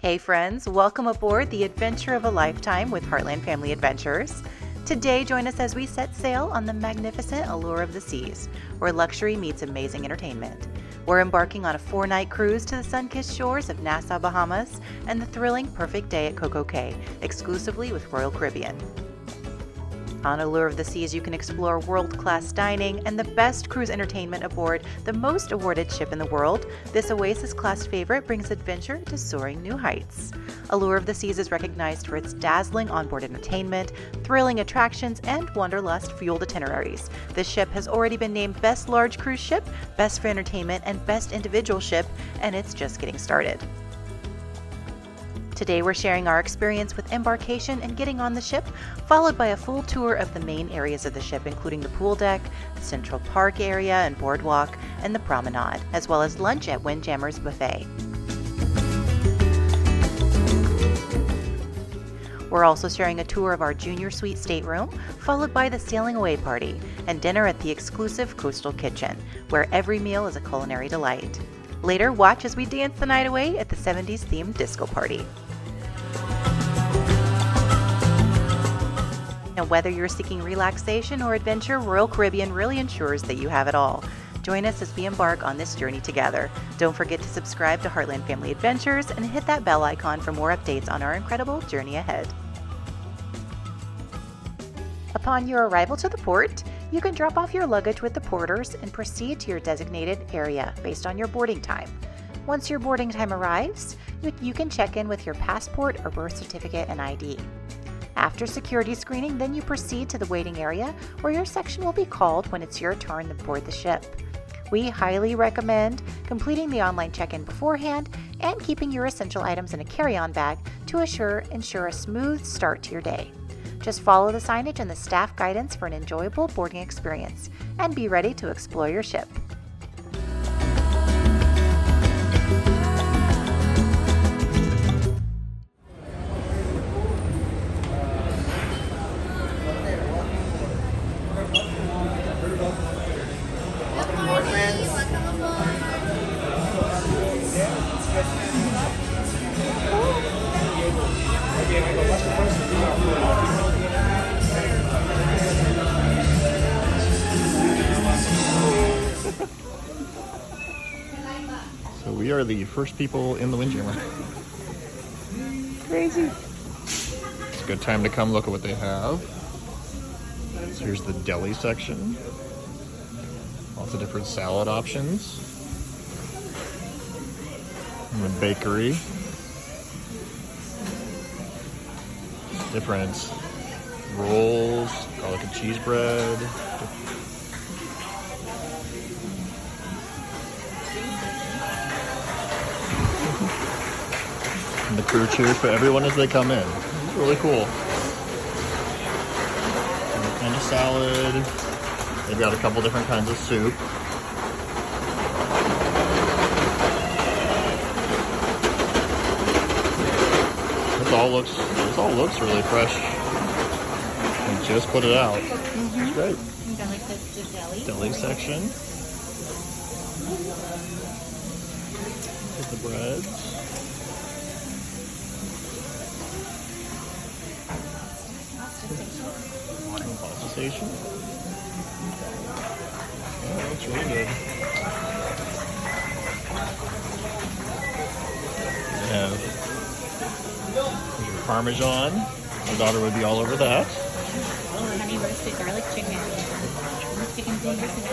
Hey friends, welcome aboard the adventure of a lifetime with Heartland Family Adventures. Today, join us as we set sail on the magnificent Allure of the Seas, where luxury meets amazing entertainment. We're embarking on a 4-night cruise to the sun-kissed shores of Nassau, Bahamas, and the thrilling Perfect Day at Coco Cay, exclusively with Royal Caribbean. On Allure of the Seas, you can explore world-class dining and the best cruise entertainment aboard the most awarded ship in the world. This Oasis-class favorite brings adventure to soaring new heights. Allure of the Seas is recognized for its dazzling onboard entertainment, thrilling attractions, and wanderlust-fueled itineraries. This ship has already been named Best Large Cruise Ship, Best for Entertainment, and Best Individual Ship, and it's just getting started. Today we're sharing our experience with embarkation and getting on the ship, followed by a full tour of the main areas of the ship, including the pool deck, the Central Park area and Boardwalk, and the Promenade, as well as lunch at Windjammers Cafe. We're also sharing a tour of our junior suite stateroom, followed by the sailing away party, and dinner at the exclusive Coastal Kitchen, where every meal is a culinary delight. Later, watch as we dance the night away at the 70s themed disco party. Now, whether you're seeking relaxation or adventure, Royal Caribbean really ensures that you have it all. Join us as we embark on this journey together. Don't forget to subscribe to Heartland Family Adventures and hit that bell icon for more updates on our incredible journey ahead. Upon your arrival to the port, you can drop off your luggage with the porters and proceed to your designated area based on your boarding time. Once your boarding time arrives, you can check in with your passport or birth certificate and ID. After security screening, then you proceed to the waiting area where your section will be called when it's your turn to board the ship. We highly recommend completing the online check-in beforehand and keeping your essential items in a carry-on bag to ensure a smooth start to your day. Just follow the signage and the staff guidance for an enjoyable boarding experience, and be ready to explore your ship. So we are the first people in the Windjammer. Crazy. It's a good time to come look at what they have. So here's the deli section. Lots of different salad options. And the bakery. Different rolls, garlic and cheese bread. And the crew cheers for everyone as they come in. It's really cool. Different kind of salad. They've got a couple different kinds of soup. This all looks really fresh. We just put it out. It's great. You got like the Deli section. Here's the breads. Pasta station. Oh, that looks really good. Here's your Parmesan. My daughter would be all over that. Oh, honey roasted garlic chicken. Chicken fingers and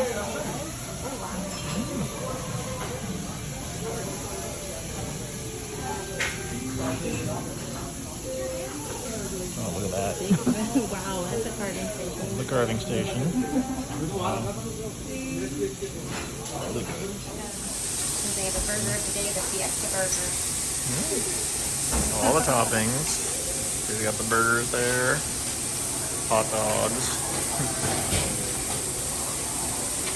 Oh, look at that. wow, that's a carving station. The carving station. Wow. Really good. So they have a burger of the day, the Fiesta burger. All the toppings. So we got the burgers there. Hot dogs.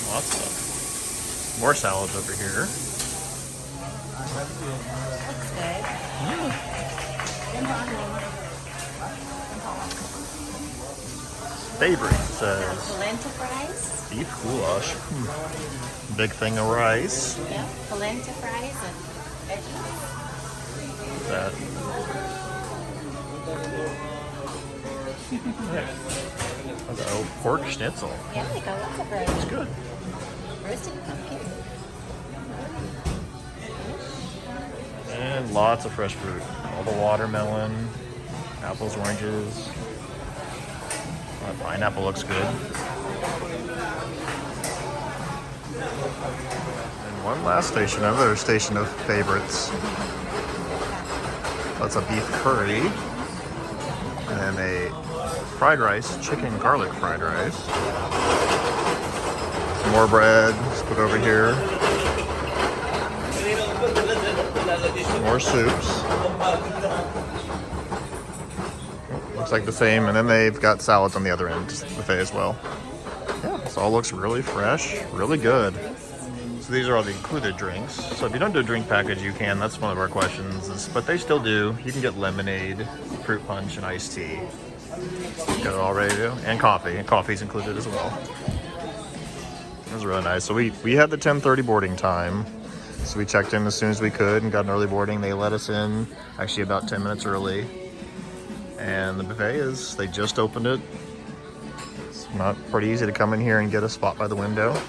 Lots of stuff. More salads over here. Looks good. Favorite says Polenta fries. beef goulash. Big thing of rice. Yep, polenta fries and veggies. that. Oh, pork schnitzel. Yeah, they got lots of variety. It's good. Roasted pumpkin. And lots of fresh fruit. All the watermelon, apples, oranges. Pineapple looks good. And one last station, another station of favorites. That's a beef curry. And then a fried rice, chicken garlic fried rice. Some more bread, let's put over here. More soups. Looks like the same, and then they've got salads on the other end, just buffet as well. Yeah, this all looks really fresh, really good. So these are all the included drinks. So if you don't do a drink package, you can. That's one of our questions. But they still do. You can get lemonade, fruit punch, and iced tea. Got it all ready to go. And coffee. And coffee's included as well. It was really nice. So we had the 10:30 boarding time. So we checked in as soon as we could and got an early boarding. They let us in actually about 10 minutes early. And the buffet they just opened it. It's not pretty easy to come in here and get a spot by the window. Oh,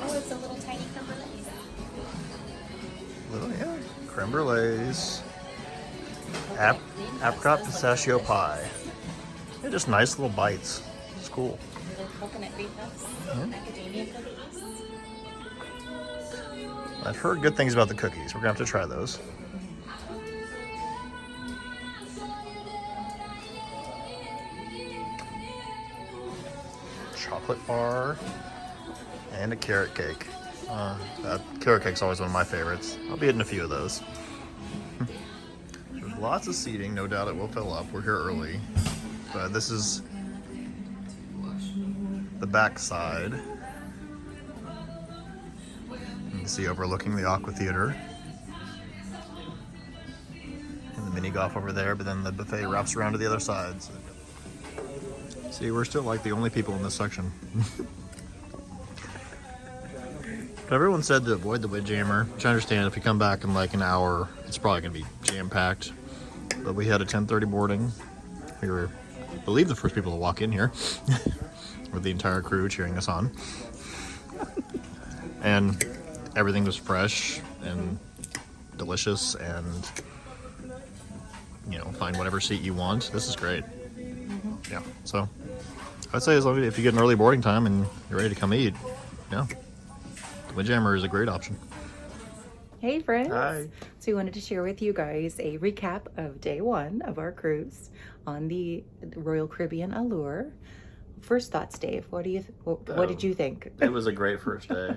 it's a little tiny creme brulee. Yeah, creme brulees. Apricot pistachio pie. They're just nice little bites. It's cool. Little coconut cream puffs. Macadamia cookies. I've heard good things about the cookies. We're gonna have to try those. Chocolate bar and a carrot cake. That carrot cake's always one of my favorites. I'll be eating a few of those. There's lots of seating. No doubt it will fill up. We're here early. But this is the back side. You can see overlooking the Aqua Theater. And the mini golf over there, but then the buffet wraps around to the other side. So. See, we're still like the only people in this section. But everyone said to avoid the Windjammer, which I understand. If you come back in like an hour, it's probably going to be jam-packed. But we had a 10:30 boarding. We were, I believe, the first people to walk in here. With the entire crew cheering us on. And everything was fresh and delicious, and you know, find whatever seat you want. This is great. Yeah, so I'd say as long as if you get an early boarding time and you're ready to come eat, yeah, the Windjammer is a great option. Hey friends. Hi. So we wanted to share with you guys a recap of day one of our cruise on the Royal Caribbean Allure. First thoughts, Dave. What did you think? It was a great first day.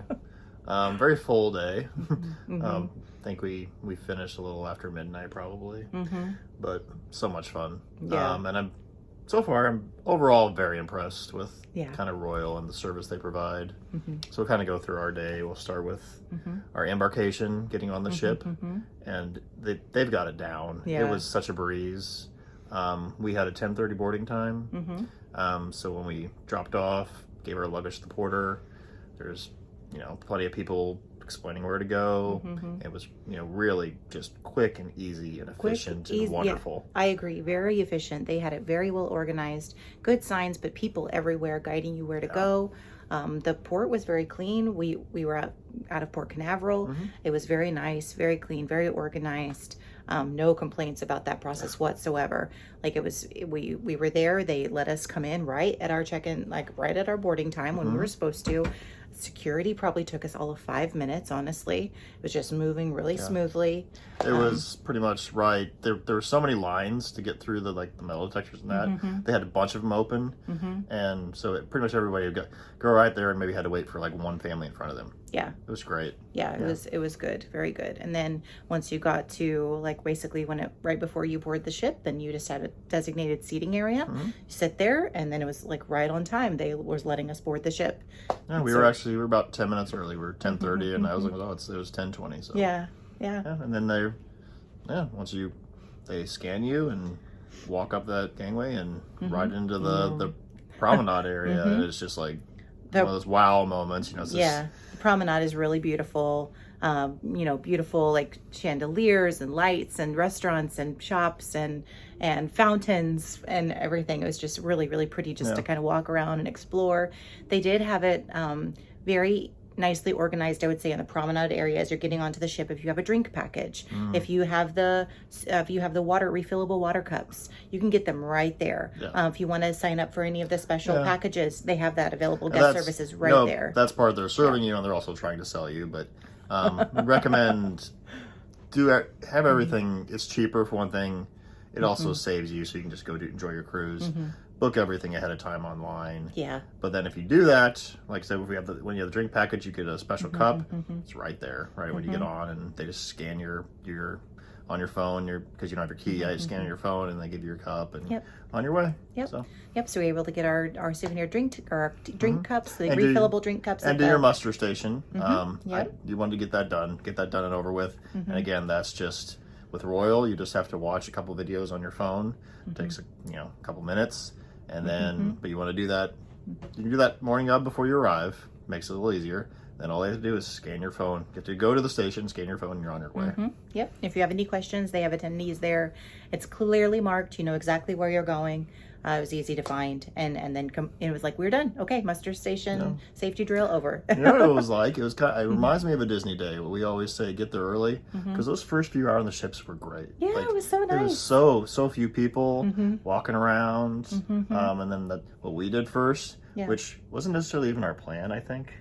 Very full day. Mm-hmm. I think we finished a little after midnight probably, but so much fun. Yeah. And I'm overall very impressed with Yeah. kind of Royal and the service they provide. So we'll kind of go through our day. We'll start with our embarkation, getting on the ship, and they've got it down. Yeah. It was such a breeze. We had a 10:30 boarding time. So when we dropped off, gave our luggage to the porter, there's, you know, plenty of people explaining where to go. It was, you know, really just quick and easy and efficient and wonderful. Yeah, I agree. Very efficient. They had it very well organized. Good signs, but people everywhere guiding you where to go. The port was very clean. We were out of Port Canaveral. It was very nice, very clean, very organized. No complaints about that process whatsoever. Like it was, we were there. They let us come in right at our check-in, like right at our boarding time when we were supposed to. Security probably took us all of 5 minutes, honestly. It was just moving really smoothly. It was pretty much right. There were so many lines to get through the metal detectors and that. They had a bunch of them open. And so pretty much everybody would go right there and maybe had to wait for like one family in front of them. Yeah. It was great. Yeah, it was good. Very good. And then once you got to like basically right before you board the ship, then you just had a designated seating area. You sit there, and then it was like right on time. They was letting us board the ship. Yeah, we were about 10 minutes early. We were 10:30, and I was like, oh, it was 10:20. So yeah. And then once they scan you and walk up that gangway and right into the promenade area. It's just like one of those wow moments. You know, it's the promenade is really beautiful. you know, beautiful like chandeliers and lights and restaurants and shops and fountains and everything. It was just really, really pretty just to kind of walk around and explore. They did have it very nicely organized, I would say, in the promenade area as you're getting onto the ship. If you have a drink package, if you have the water, refillable water cups, you can get them right there. If you want to sign up for any of the special packages, they have that available. Guest services right there. That's part they're serving you, and they're also trying to sell you. But recommend have everything. It's cheaper for one thing. It also saves you, so you can just go enjoy your cruise. Book everything ahead of time online. Yeah. But then if you do that, like I said, if when you have the drink package, you get a special cup. It's right there, right when you get on, and they just scan your on your phone, because you don't have your key. You scan on your phone, and they give you your cup, and on your way. So we're able to get our souvenir drink cups, the refillable drink cups, and do your muster station. You want to get that done and over with. And again, that's just with Royal. You just have to watch a couple videos on your phone. It takes a couple minutes. And then, but you want to do that, you can do that morning of before you arrive. Makes it a little easier. Then all they have to do is scan your phone. Get to go to the station, scan your phone, and you're on your way. Yep. If you have any questions, they have attendees there. It's clearly marked. You know exactly where you're going. It was easy to find. And then it was like, we're done. Okay, muster station, safety drill, over. You know what it was like? It reminds me of a Disney day. We always say get there early, because those first few hours on the ships were great. Yeah, it was so nice. There was so few people walking around. And then what we did first, which wasn't necessarily even our plan, I think,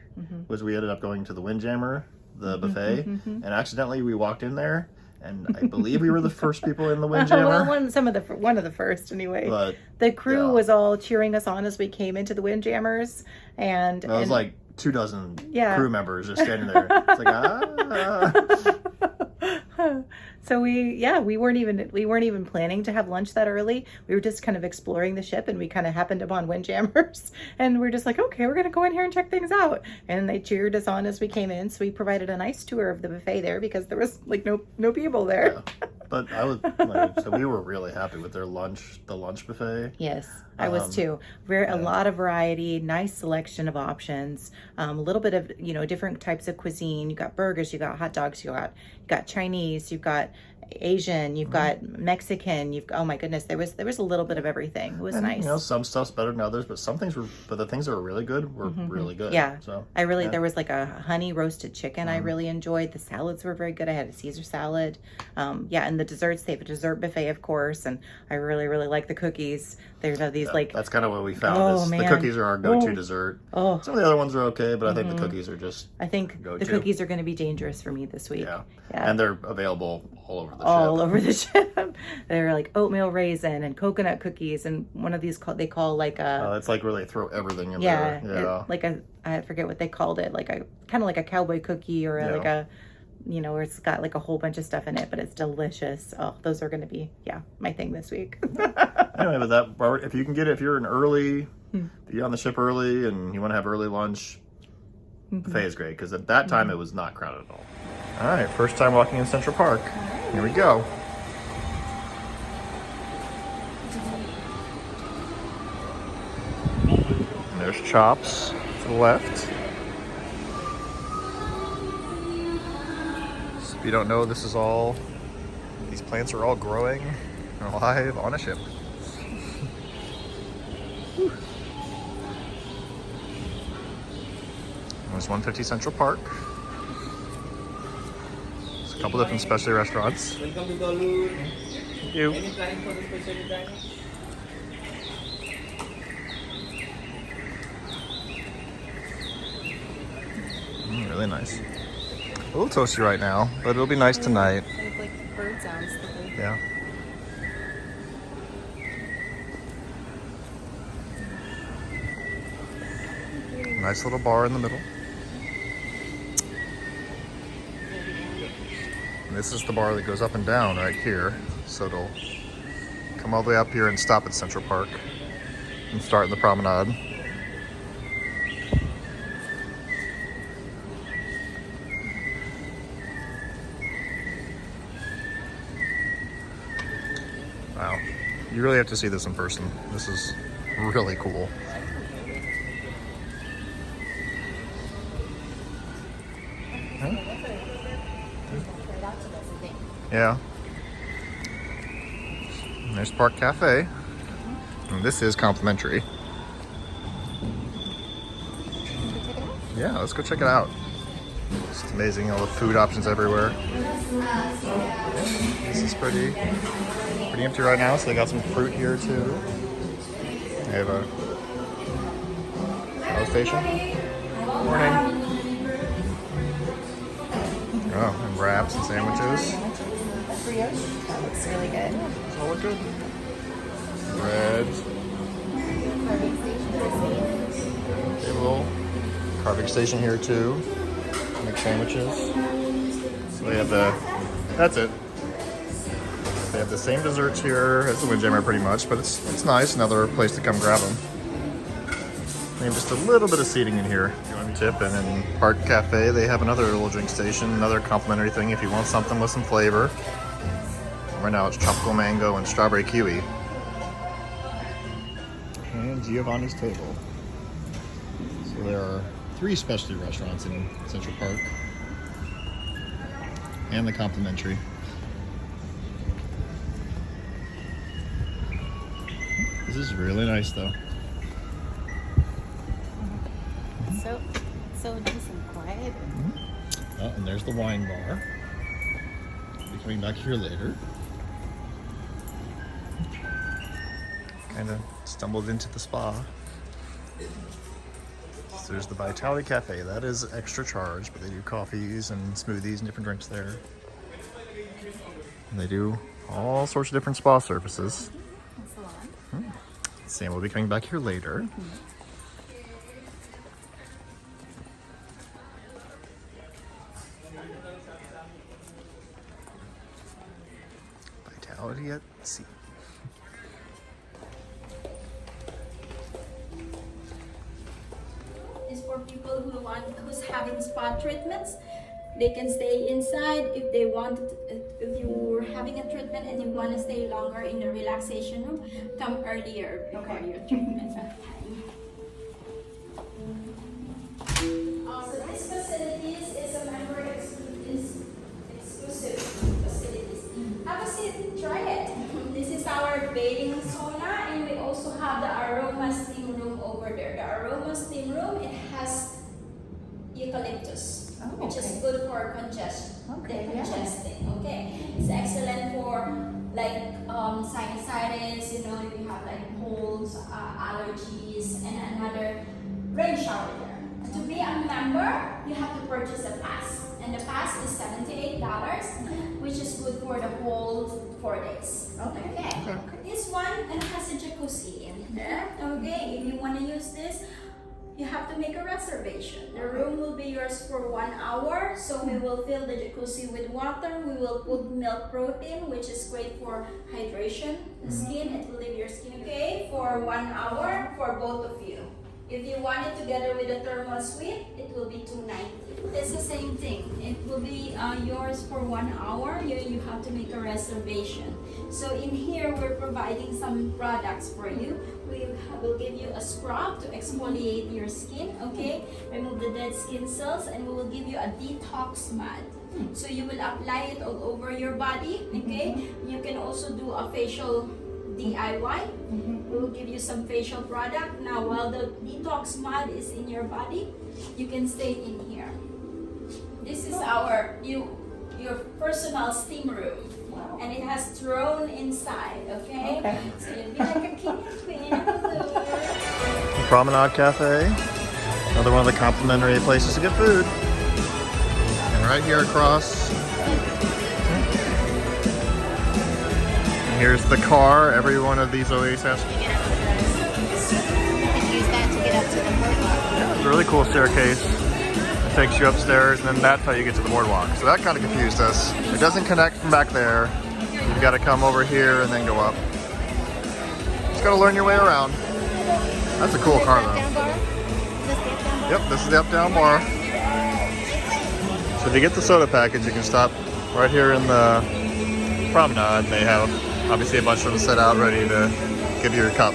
was we ended up going to the Windjammer, the buffet, and accidentally we walked in there. And I believe we were the first people in the Windjammer. Well, one of the first anyway. But the crew was all cheering us on as we came into the Windjammers, and it was like 24 crew members just standing there. It's like So we weren't even planning to have lunch that early. We were just kind of exploring the ship, and we kind of happened upon Windjammers, and we're just like, okay, we're gonna go in here and check things out. And they cheered us on as we came in, so we provided a nice tour of the buffet there because there was like no people there. But so we were really happy with their lunch, the lunch buffet. Yes, I was too. A lot of variety, nice selection of options, a little bit of different types of cuisine. You got burgers, you got hot dogs, you got Chinese, you've got Asian, you've got Mexican, oh my goodness, there was a little bit of everything. It was nice. Some stuff's better than others, but the things that were really good were really good. Yeah. So there was like a honey roasted chicken I really enjoyed. The salads were very good. I had a Caesar salad. And the desserts, they have a dessert buffet, of course, and I really, really like the cookies. There's these that's kind of what we found. The cookies are our go-to dessert. Some of the other ones are okay, but I think the cookies are just the cookies are going to be dangerous for me this week. Yeah. And they're available all over the ship. All over the ship. They're like oatmeal raisin and coconut cookies, and one of these they call like a. It's like where they throw everything in there. Yeah. I forget what they called it, like a kind of like a cowboy cookie or like a, where it's got like a whole bunch of stuff in it, but it's delicious. Oh, those are going to be my thing this week. Anyway, but if you can get it, if you're on the ship early and you want to have early lunch, buffet is great because at that time it was not crowded at all. All right, first time walking in Central Park. Here we go. And there's Chops to the left. So if you don't know, these plants are all growing alive on a ship. There's 150 Central Park. There's a couple different specialty restaurants. Welcome to the Allure. Thank you. Any planning for the specialty dining? Really nice. A little toasty right now, but it'll be nice tonight. Like bird sounds. Yeah. Nice little bar in the middle. And this is the bar that goes up and down right here. So it'll come all the way up here and stop at Central Park and start in the Promenade. Wow. You really have to see this in person. This is really cool. Yeah. And there's Park Cafe. And this is complimentary. Yeah, let's go check it out. It's amazing, all the food options everywhere. This is pretty empty right now, so they got some fruit here too. They have a power station. Morning. Oh, and wraps and sandwiches. That looks really good. Does all look good? Breads. Table. Carving station here too. Make sandwiches. So they have that's it. They have the same desserts here as the Windjammer pretty much, but it's nice. Another place to come grab them. They have just a little bit of seating in here. If you want to tip, and in Park Cafe they have another little drink station, another complimentary thing if you want something with some flavor. Right now it's tropical mango and strawberry kiwi. And Giovanni's Table. So there are 3 specialty restaurants in Central Park. And the complimentary. This is really nice though. So nice and quiet. Oh, and there's the wine bar. I'll be coming back here later. Kind of stumbled into the spa. So there's the Vitality Cafe. That is extra charge, but they do coffees and smoothies and different drinks there. And they do all sorts of different spa services. Sam will be coming back here later. Vitality at sea. Is for people who's having spa treatments. They can stay inside if they want. If you're having a treatment and you want to stay longer in the relaxation room, come earlier before your treatment time. So this facilities is a member exclusive facilities. Have a seat, try it. This is our bathing sauna, and we also have the aroma steam room over there. The aroma steam room, it has eucalyptus. Which is good for decongesting. Okay, it's excellent for like sinusitis. You know, if you have like colds, allergies, and another rain shower there. To be a member, you have to purchase a pass, and the pass is $78, which is good for the whole 4 days. Okay. This one and has a jacuzzi in there. Okay, if you want to use this, you have to make a reservation. The room will be yours for 1 hour. So we will fill the jacuzzi with water. We will put milk protein, which is great for hydration. The skin, it will leave your skin okay for 1 hour for both of you. If you want it together with a thermal suite, it will be $290. It's the same thing. It will be yours for 1 hour. You have to make a reservation. So in here, we're providing some products for you. We will give you a scrub to exfoliate your skin, okay? Remove the dead skin cells, and we will give you a detox mud. So you will apply it all over your body, okay? You can also do a facial DIY. We will give you some facial product. Now, while the detox mud is in your body, you can stay in here. This is your personal steam room. And it has throne inside, okay? So you'll be like a king and queen of the Allure. Promenade Cafe. Another one of the complimentary places to get food. And right here across, here's the car. Every one of these always has. You can use that to get up to the boardwalk. Yeah, it's a really cool staircase. It takes you upstairs, and then that's how you get to the boardwalk. So that kind of confused us. It doesn't connect from back there. You've got to come over here and then go up. Just got to learn your way around. That's a cool car though. Yep, this is the up-down bar. So if you get the soda package, you can stop right here in the promenade. They have obviously a bunch of them set out ready to give you your cup.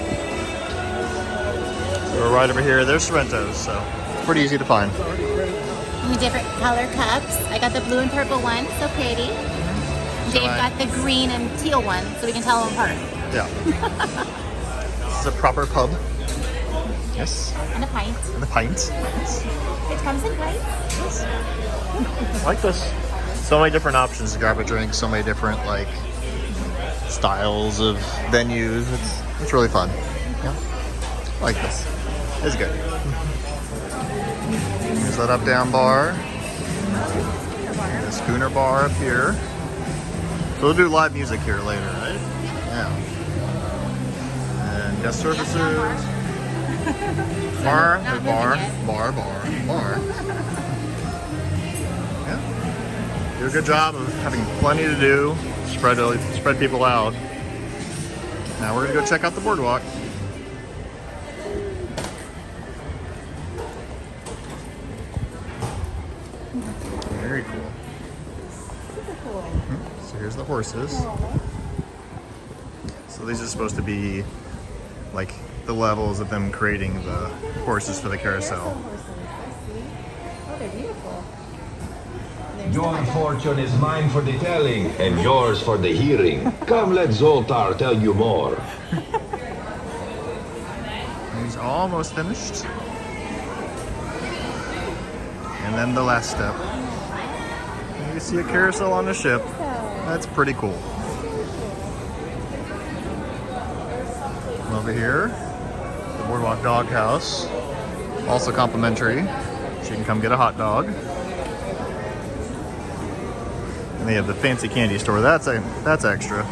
So we're right over here. There's Sorrento's, so it's pretty easy to find. Different color cups. I got the blue and purple one, so pretty. Dave got the green and teal one, so we can tell them apart. Yeah. This is a proper pub. Yes. And a pint. And a pint. It comes in pints. I like this. So many different options to grab a drink. So many different like styles of venues. It's really fun. Yeah. I like this. It's good. Here's that up-down bar. The schooner bar up here. So we'll do live music here later, right? Yeah. And guest services. Bar. Yeah. Do a good job of having plenty to do. Spread people out. Now we're gonna go check out the boardwalk. Very cool. So here's the horses. So these are supposed to be like the levels of them creating the horses for the carousel. Oh, they're beautiful. Your fortune is mine for the telling, and yours for the hearing. Come, let Zoltar tell you more. He's almost finished. And then the last step. You see a carousel on a ship. That's pretty cool. And over here, the Boardwalk Dog House. Also complimentary. So you can come get a hot dog. And they have the fancy candy store. That's extra.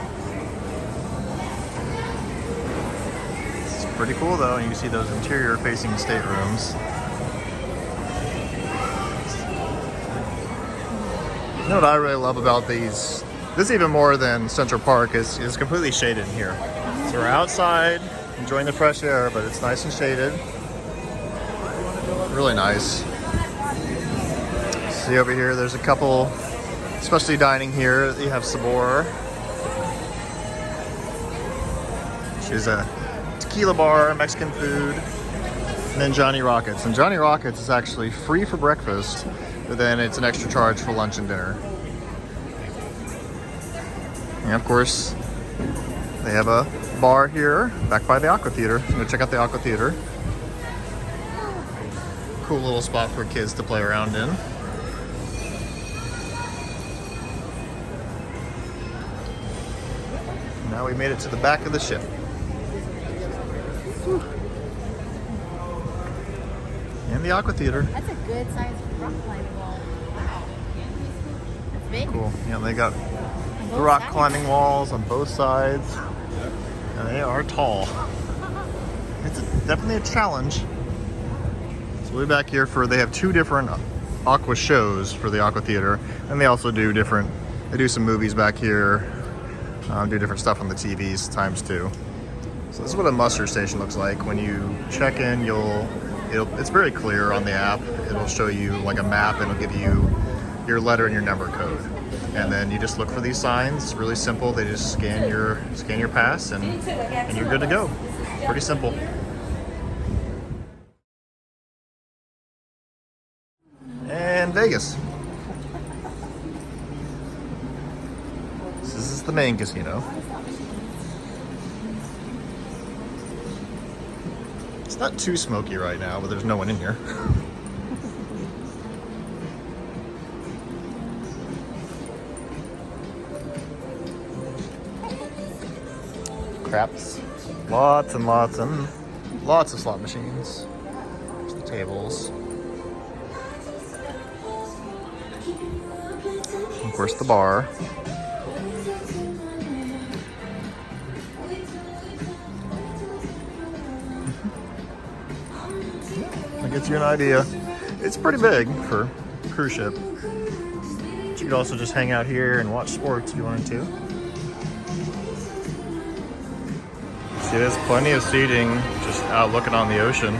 It's pretty cool though, and you see those interior facing staterooms. You know what I really love about these, this even more than Central Park, is completely shaded in here. So we're outside enjoying the fresh air, but it's nice and shaded. Really nice. See over here, there's a couple specialty dining here. You have Sabor. She's a tequila bar, Mexican food, and then Johnny Rockets. And Johnny Rockets is actually free for breakfast, but then it's an extra charge for lunch and dinner. And of course, they have a bar here, back by the Aqua Theater. So go check out the Aqua Theater. Cool little spot for kids to play around in. Now we made it to the back of the ship. Whew. And the Aqua Theater. That's a good sized rock climbing wall. Wow. That's big. Cool. Yeah, they got the rock climbing walls on both sides. And they are tall. It's definitely a challenge. So we'll be back here for, they have two different aqua shows for the Aqua Theater. And they also do they do some movies back here. Do different stuff on the TVs times two. So this is what a muster station looks like. When you check in, it's very clear on the app. It'll show you like a map and it'll give you your letter and your number code. And then you just look for these signs. It's really simple. They just scan your pass and you're good to go. Pretty simple. And Vegas. This is the main casino. It's not too smoky right now, but there's no one in here. Craps. Lots and lots of slot machines. There's the tables. Of course, the bar. That gets you an idea. It's pretty big for a cruise ship. But you could also just hang out here and watch sports if you wanted to. See, there's plenty of seating just out looking on the ocean.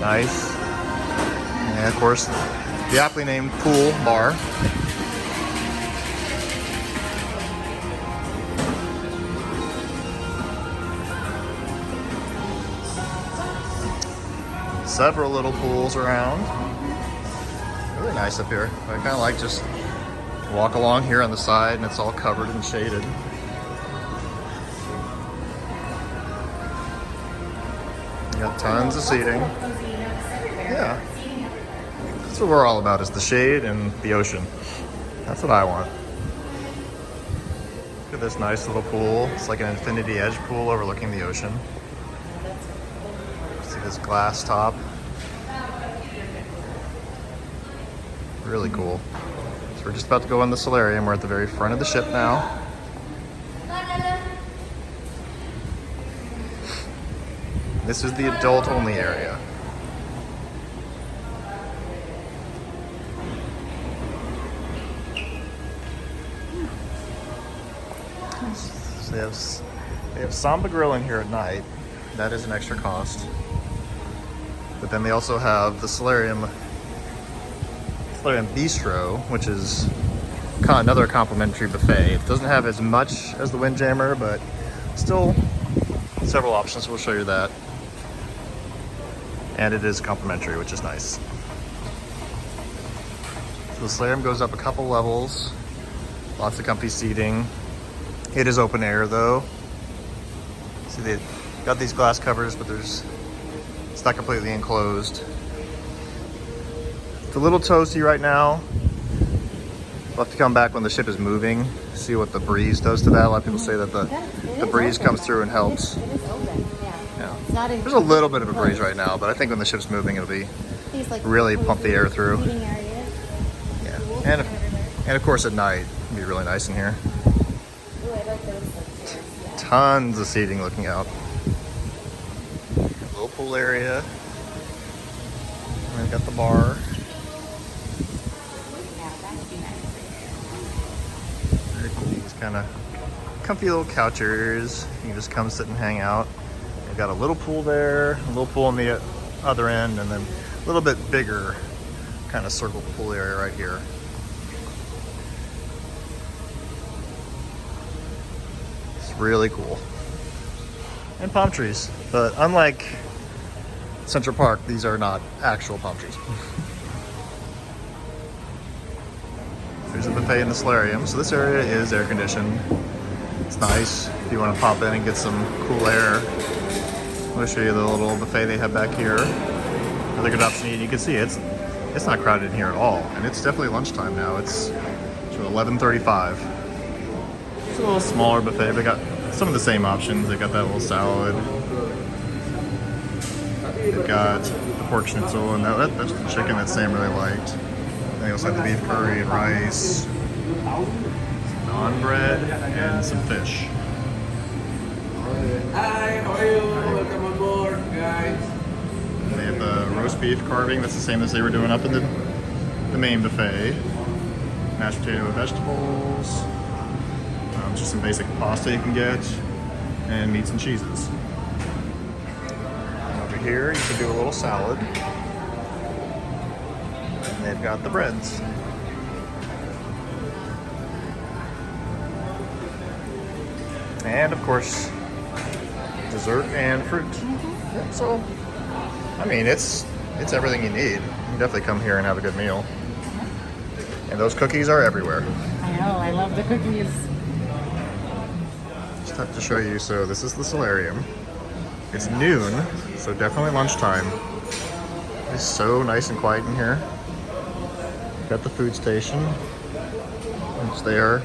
Nice. And of course, the aptly named pool bar. Several little pools around. Really nice up here. I kind of like just Walk along here on the side and it's all covered and shaded. You got tons of seating. Yeah. That's what we're all about, is the shade and the ocean. That's what I want. Look at this nice little pool. It's like an infinity edge pool overlooking the ocean. See this glass top. Really cool. So we're just about to go in the Solarium. We're at the very front of the ship now. This is the adult only area. So they have Samba grilling here at night. That is an extra cost. But then they also have the Solarium Bistro, which is another complimentary buffet. It doesn't have as much as the Windjammer, but still several options. We'll show you that. And it is complimentary, which is nice. So the Solarium goes up a couple levels. Lots of comfy seating. It is open air though. See, they've got these glass covers, but it's not completely enclosed. It's a little toasty right now. We'll have to come back when the ship is moving, see what the breeze does to that. A lot of people say that the breeze comes through and helps. It is open, yeah. Yeah. There's a little bit of a breeze right now, but I think when the ship's moving, it'll be really pump the air through. Yeah. And of course at night, it'll be really nice in here. Tons of seating looking out. Little pool area. And we've got the bar. Very cool. These kind of comfy little couchers. You can just come sit and hang out. We've got a little pool there, a little pool on the other end, and then a little bit bigger kind of circle pool area right here. It's really cool. And palm trees, but unlike Central Park, these are not actual palm trees. There's a buffet in the Solarium. So this area is air conditioned. It's nice if you want to pop in and get some cool air. I'm going to show you the little buffet they have back here. Another good option to eat. You can see it's not crowded in here at all, and it's definitely lunchtime now. It's 11:35. It's a little smaller buffet, but got some of the same options. They got that little salad. They've got the pork schnitzel, and that's the chicken that Sam really liked. And they also have the beef curry and rice, naan bread, and some fish. Hi, how are you? Welcome on board, guys. They have the roast beef carving. That's the same as they were doing up in the main buffet. Mashed potato and vegetables. Just some basic pasta you can get, and meats and cheeses. And over here you can do a little salad. And they've got the breads. And of course, dessert and fruit. Yeah, so, I mean, it's everything you need. You can definitely come here and have a good meal. And those cookies are everywhere. I know, I love the cookies. Just have to show you. So this is the Solarium. It's noon, so definitely lunchtime. It's so nice and quiet in here. Got the food station. It's there.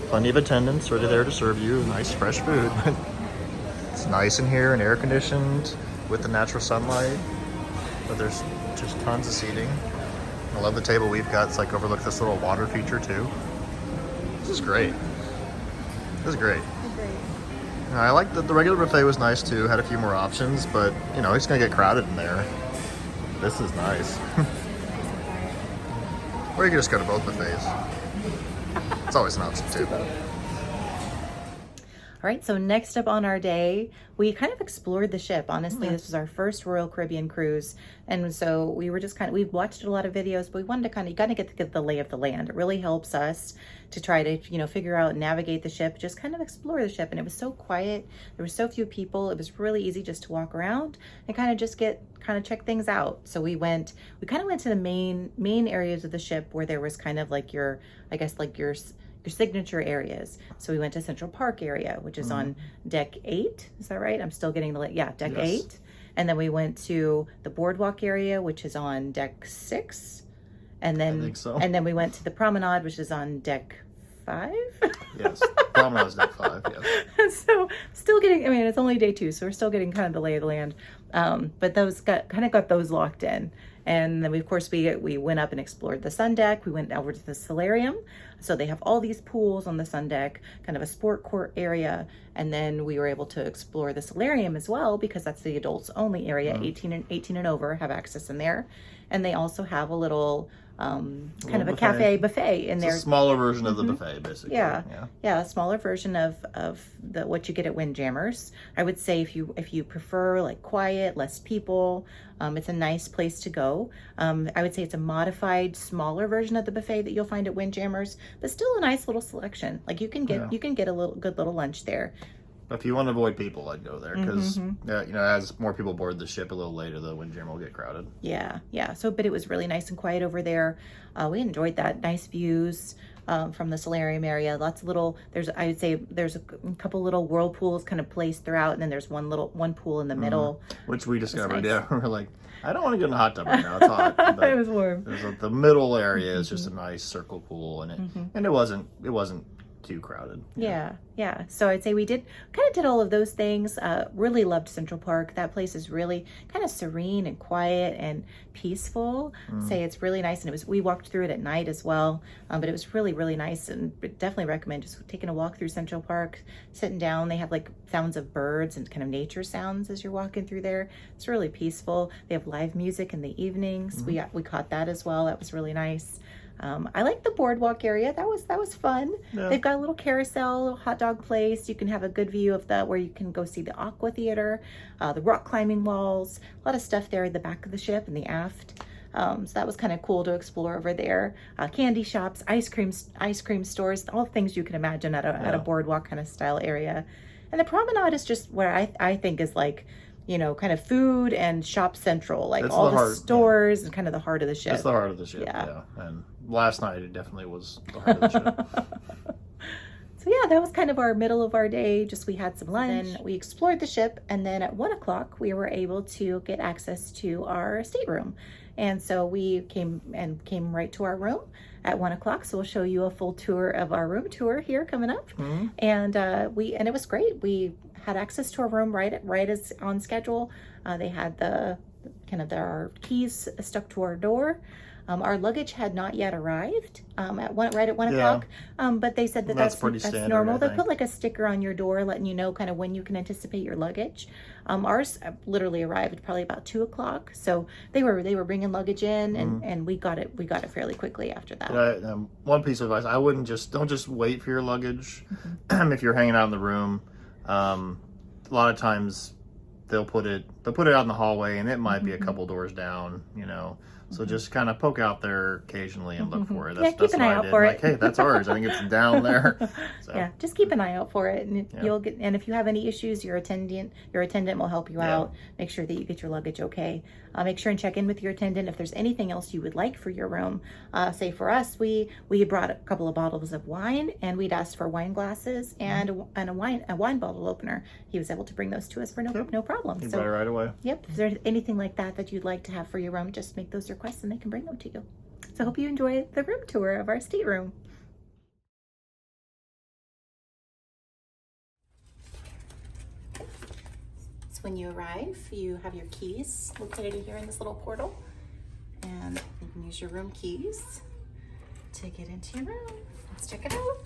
Plenty of attendants ready there to serve you nice fresh food. It's nice in here and air conditioned with the natural sunlight. But there's just tons of seating. I love the table we've got. It's like overlook this little water feature too. This is great. This is great. I like the regular buffet was nice too. Had a few more options, but you know, it's gonna get crowded in there. This is nice. Or you can just go to both buffets. It's always an option too. All right, so next up on our day, we kind of explored the ship. Honestly, this was our first Royal Caribbean cruise. And so we were just we watched a lot of videos, but we wanted to kind of get the lay of the land. It really helps us to try to, you know, figure out, navigate the ship, just kind of explore the ship. And it was so quiet. There were so few people. It was really easy just to walk around and kind of just check things out. So we kind of went to the main areas of the ship where there was kind of like your signature areas. So we went to Central Park area, which is on deck 8. Is that right? I'm still getting deck 8. And then we went to the Boardwalk area, which is on deck 6. And then, I think so. And then we went to the Promenade, which is on deck 5. Yes, Promenade's deck 5, yes. So still getting, I mean, it's only day 2, so we're still getting kind of the lay of the land. But those got those locked in. And then we went up and explored the sun deck. We went over to the Solarium. So they have all these pools on the sun deck, kind of a sport court area. And then we were able to explore the Solarium as well, because that's the adults only area. 18 and over have access in there. And they also have a little kind of a cafe buffet in there. It's a smaller version of the buffet, basically. Yeah, a smaller version of what you get at Windjammers. I would say if you prefer like quiet, less people, it's a nice place to go. I would say it's a modified, smaller version of the buffet that you'll find at Windjammers, but still a nice little selection. Like you can get a good little lunch there. If you want to avoid people, I'd go there because, you know, as more people board the ship a little later, the Windjammer will get crowded. Yeah. So, but it was really nice and quiet over there. We enjoyed that. Nice views from the Solarium area. Lots of I would say there's a couple little whirlpools kind of placed throughout, and then there's one pool in the middle. Which we discovered, nice. Yeah. We're like, I don't want to get in the hot tub right now. It's hot. But it was warm. The middle area is just a nice circle pool, and it wasn't too crowded. Yeah. So I'd say we did all of those things. Really loved Central Park. That place is really kind of serene and quiet and peaceful. Say it's really nice, and we walked through it at night as well. But it was really, really nice, and definitely recommend just taking a walk through Central Park, sitting down. They have like sounds of birds and kind of nature sounds as you're walking through there. It's really peaceful. They have live music in the evenings. We caught that as well. That was really nice. I like the Boardwalk area. That was fun. Yeah. They've got a little carousel, hot dog place. You can have a good view of where you can go see the Aqua Theater, the rock climbing walls, a lot of stuff there at the back of the ship and the aft. So that was kind of cool to explore over there. Candy shops, ice cream stores, all things you can imagine at a Boardwalk kind of style area. And the Promenade is just where I think is like, you know, kind of food and shop central, like it's all the stores and kind of the heart of the ship. It's the heart of the ship, yeah. And last night it definitely was the heart of the ship. So yeah, that was kind of our middle of our day. Just we had some lunch, then we explored the ship, and then at 1 o'clock we were able to get access to our stateroom. And so we came right to our room at 1 o'clock. So we'll show you a full tour of our room tour here coming up. And it was great. We had access to our room right as on schedule. They had our keys stuck to our door. Our luggage had not yet arrived right at 1 o'clock, but they said that's standard, normal. They put like a sticker on your door letting you know kind of when you can anticipate your luggage. Ours literally arrived probably about 2 o'clock, so they were bringing luggage in, and we got it fairly quickly after that. One piece of advice: don't just wait for your luggage. If you're hanging out in the room, a lot of times they'll put it out in the hallway, and it might be a couple doors down, you know. So just kind of poke out there occasionally and look for it. Keep an eye out for it. Like, hey, that's ours. I think it's down there. So. Yeah, just keep an eye out for it, and you'll get. And if you have any issues, your attendant will help you out. Make sure that you get your luggage okay. Make sure and check in with your attendant if there's anything else you would like for your room. Say for us, we brought a couple of bottles of wine, and we'd asked for wine glasses and a wine bottle opener. He was able to bring those to us for no problem. He brought it right away. Yep. If there's anything like that you'd like to have for your room, just make those requests and they can bring them to you. So I hope you enjoy the room tour of our stateroom. So when you arrive, you have your keys located here in this little portal, and you can use your room keys to get into your room. Let's check it out.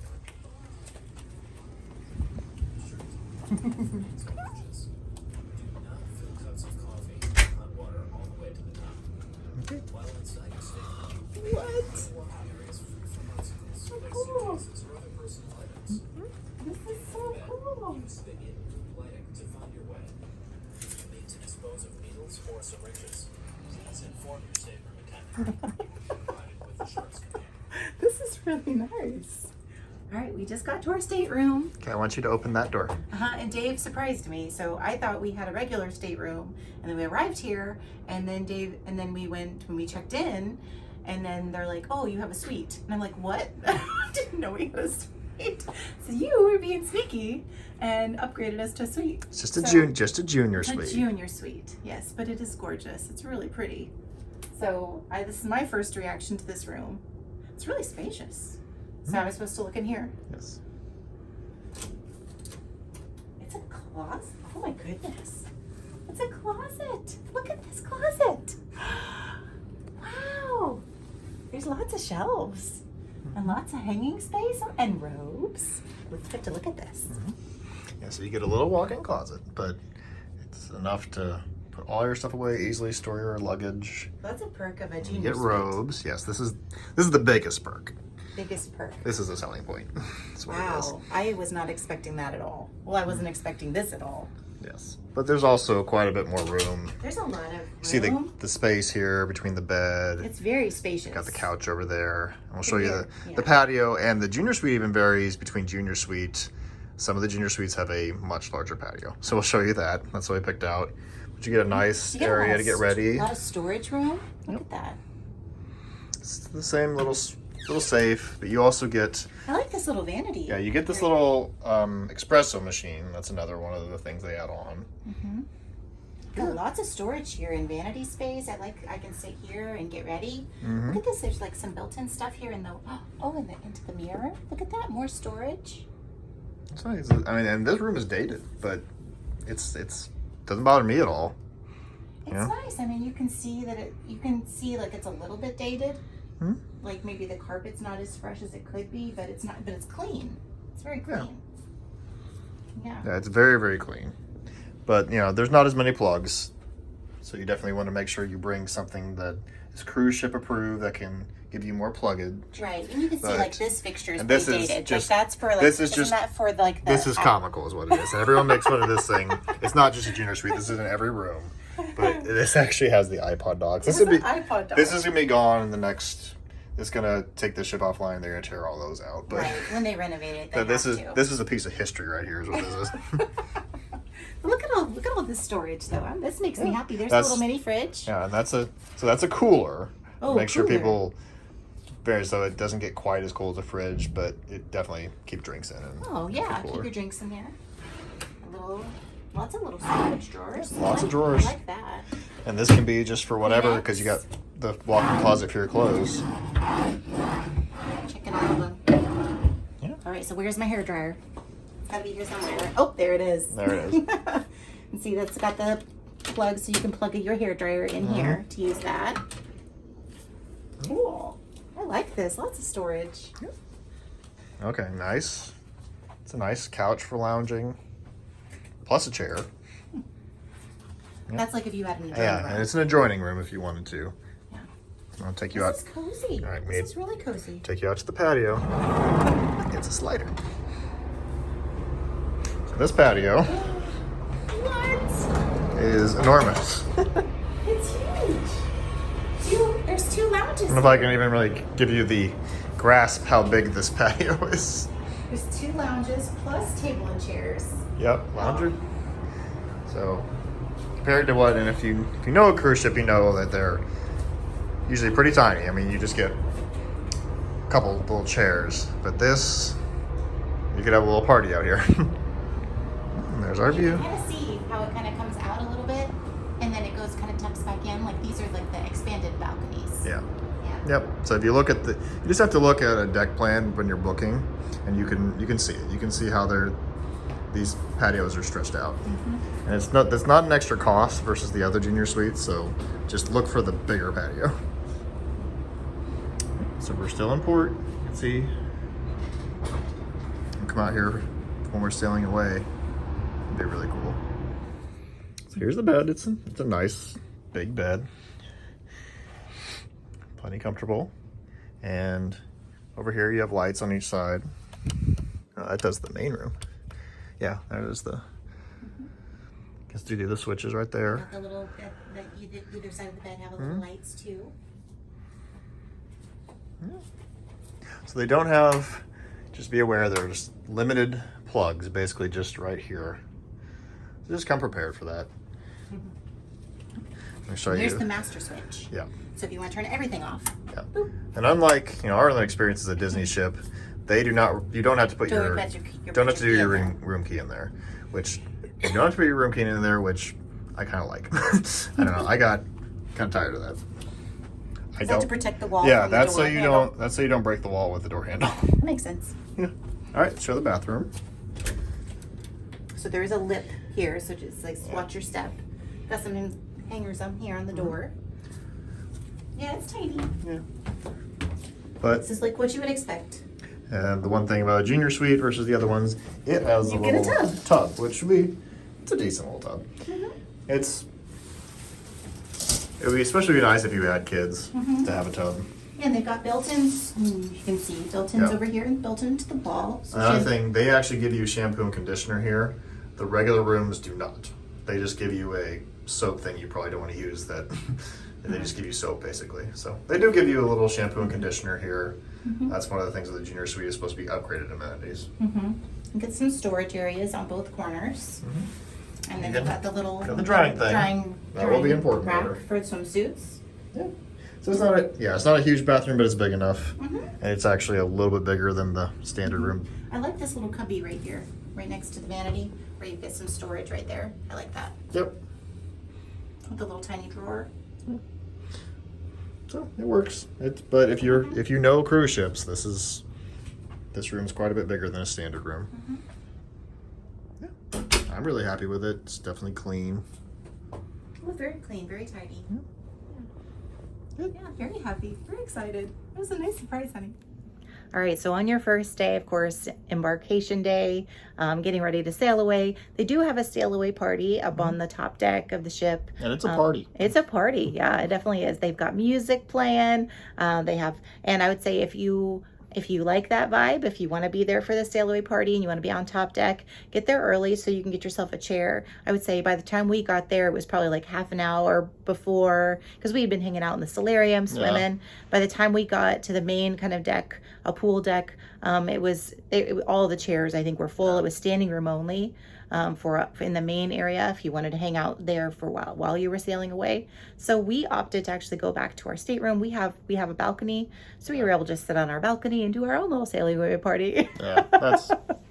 What? So cool. This is so cool. Use the in-planning to find your way. If you need to dispose of needles or syringes, please inform your safer mechanic. Provided with the short's command. This is really nice. All right, we just got to our stateroom. Okay, I want you to open that door. And Dave surprised me. So I thought we had a regular stateroom, and then we arrived here, and then we went when we checked in, and then they're like, "Oh, you have a suite," and I'm like, "What?" I didn't know we had a suite. So you were being sneaky and upgraded us to a suite. It's just a junior A suite. junior suite, yes, but it is gorgeous. It's really pretty. So this is my first reaction to this room. It's really spacious. So I was supposed to look in here. Yes. It's a closet. Oh my goodness. It's a closet. Look at this closet. Wow. There's lots of shelves and lots of hanging space and robes. Let's get to look at this. Yeah, so you get a little walk-in closet, but it's enough to put all your stuff away easily, store your luggage. That's a perk of a You junior get suite. robes. Yes, this is the biggest perk. Biggest perk. This is a selling point. That's what it is. Wow. I was not expecting that at all. Well, I wasn't expecting this at all. Yes, but there's also quite a bit more room. There's a lot of room. You see the space here between the bed. It's very spacious. Got the couch over there. And we'll show you Yeah. the patio, and the junior suite even varies between junior suite. Some of the junior suites have a much larger patio. So we'll show you that. That's what we picked out. But you get a nice You get a lot area of to get ready. A lot of storage room. Look at that. It's the same little safe, but you also get, I like this little vanity. yeah, you get this little espresso machine. That's another one of the things they add on. Got lots of storage here and vanity space. I can sit here and get ready. Mm-hmm. Look at this. There's like some built-in stuff here in the into the mirror. Look at that. More storage. It's nice. I mean, and this room is dated, but it's doesn't bother me at all. It's Yeah. nice. I mean, you can see like it's a little bit dated. Like maybe the carpet's not as fresh as it could be, but it's not. But it's clean. It's very clean. Yeah. Yeah, it's very, very clean. But, you know, there's not as many plugs. So you definitely want to make sure you bring something that is cruise ship approved that can give you more pluggage. Right, and you can see But- like this fixture is and this pretty is dated. just- like that's for like this is isn't just- that for like the This is comical is what it is. And everyone makes fun of this thing. It's not just a junior suite. This is in every room. But this actually has the iPod docks. This This would is be an iPod dock. This is going to be gone in the next... It's going to take the ship offline. They're going to tear all those out. But right when they renovate it. They but this have is to. this is a piece of history right here is what this is. Look at all this storage though. This makes me happy. There's a That's- little mini fridge. Yeah, and that's a cooler. Oh, Make sure cooler. people so it doesn't get quite as cold as a fridge, but it definitely keep drinks in. And Oh yeah, keep cooler. your drinks in there. Lots of little storage drawers. Lots of drawers. I like that. And this can be just for whatever Yes. because you got the walk-in closet for your clothes. Checking out the. Yeah. All right, so where's my hair dryer? It's gotta be here somewhere. Oh, there it is. There it is. And see, that's got the plug, so you can plug your hair dryer in here to use that. Cool. I like this. Lots of storage. Okay, nice. It's a nice couch for lounging, plus a chair. That's like if you had an adjoining Yeah, room. and it's an adjoining room if you wanted to. Yeah. I'll take you This out. is cozy. All right, we This need- is really cozy. Take you out to the patio. It's a slider. So this patio What? is enormous. It's huge. There's two lounges. I don't know if I can even really give you the grasp how big this patio is. There's two lounges plus table and chairs. Yep, lounger. So compared to what, and if you know a cruise ship, you know that they're usually pretty tiny. I mean, you just get a couple little chairs, but this, you could have a little party out here. And there's our You view. can kind of see how it kind of comes out a little bit, and then it goes kind of tucks back in. Like these are like the expanded balconies. Yeah. Yeah. Yep. So if you look at you just have to look at a deck plan when you're booking, and you can see it. You can see how these patios are stretched out, and that's not an extra cost versus the other junior suites. So just look for the bigger patio. So we're still in port. You can see. We'll come out here when we're sailing away. It'd be really cool. So here's the bed. It's a nice big bed. Plenty comfortable. And over here you have lights on each side. That does the main room. Yeah, there is the. Guess to do the switches right there. Got the little either side of the bed have a little lights too. So they don't have. Just be aware there's limited plugs, basically just right here. So just come prepared for that. Let me show you. Here's the master switch. Yeah. So if you want to turn everything off. Yeah. And unlike our experience as a Disney ship, they do not. You don't have to put your don't have to do your room key in there, which you don't have to put your room key in there, which I kind of like. I don't know. I got kind of tired of that. I don't to protect the wall. Yeah, from that's the door so you handle. don't. That's so you don't break the wall with the door handle. That makes sense. Yeah. All right. Show the bathroom. So there is a lip here, so just like watch your step. Got some hangers on here on the door. Yeah, it's tiny. Yeah. But This is like what you would expect. and the one thing about a junior suite versus the other ones, it has a You get a little tub, which would be it's a decent little tub. It would be especially nice if you had kids to have a tub. And they've got built-ins. You can see built-ins Yeah. over here and built into the wall. So Another thing, they actually give you shampoo and conditioner here. The regular rooms do not. They just give you a soap thing you probably don't want to use that. They just give you soap basically. So they do give you a little shampoo and conditioner here. That's one of the things with the junior suite is supposed to be upgraded amenities. And get some storage areas on both corners. And then You you've got the little got the drying thing. That will be important rack later. for swimsuits. Yeah. So it's not it's not a huge bathroom, but it's big enough. And it's actually a little bit bigger than the standard room. I like this little cubby right here, right next to the vanity, where you get some storage right there. I like that. Yep. With the little tiny drawer. So it works. But if you know cruise ships, this room's quite a bit bigger than a standard room. Yeah. I'm really happy with it. It's definitely clean. Oh, very clean, very tidy. Good. Yeah, very happy, very excited. It was a nice surprise, honey. All right, so on your first day, of course, embarkation day, getting ready to sail away. They do have a sail away party up on the top deck of the ship. And it's a party. It's a party, yeah, it definitely is. They've got music playing. They have, and I would say if you like that vibe, if you want to be there for the sail away party and you want to be on top deck, get there early so you can get yourself a chair. I would say by the time we got there, it was probably like half an hour before, because we had been hanging out in the Solarium swimming. By the time we got to the main kind of deck, a pool deck, all the chairs I think were full. It was standing room only for in the main area if you wanted to hang out there for a while you were sailing away. So we opted to actually go back to our stateroom. We have a balcony, so we were able to just sit on our balcony and do our own little sailing away party.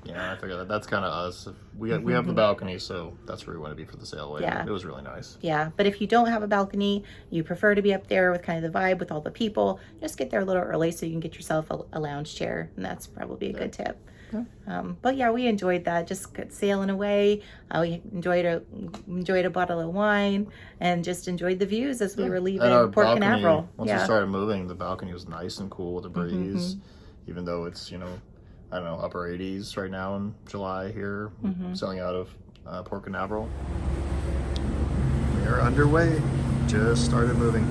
Yeah, I figured that's kind of us. We have the balcony, so that's where we want to be for the sail away. Yeah. It was really nice. Yeah, but if you don't have a balcony, you prefer to be up there with kind of the vibe with all the people, just get there a little early so you can get yourself a lounge chair, and that's probably a good tip. But yeah, we enjoyed that, just sailing away. We enjoyed a bottle of wine and just enjoyed the views as we were leaving Port Canaveral. Once we started moving, the balcony was nice and cool with the breeze, even though it's I don't know, upper 80s right now in July here, sailing out of Port Canaveral. We are underway. Just started moving.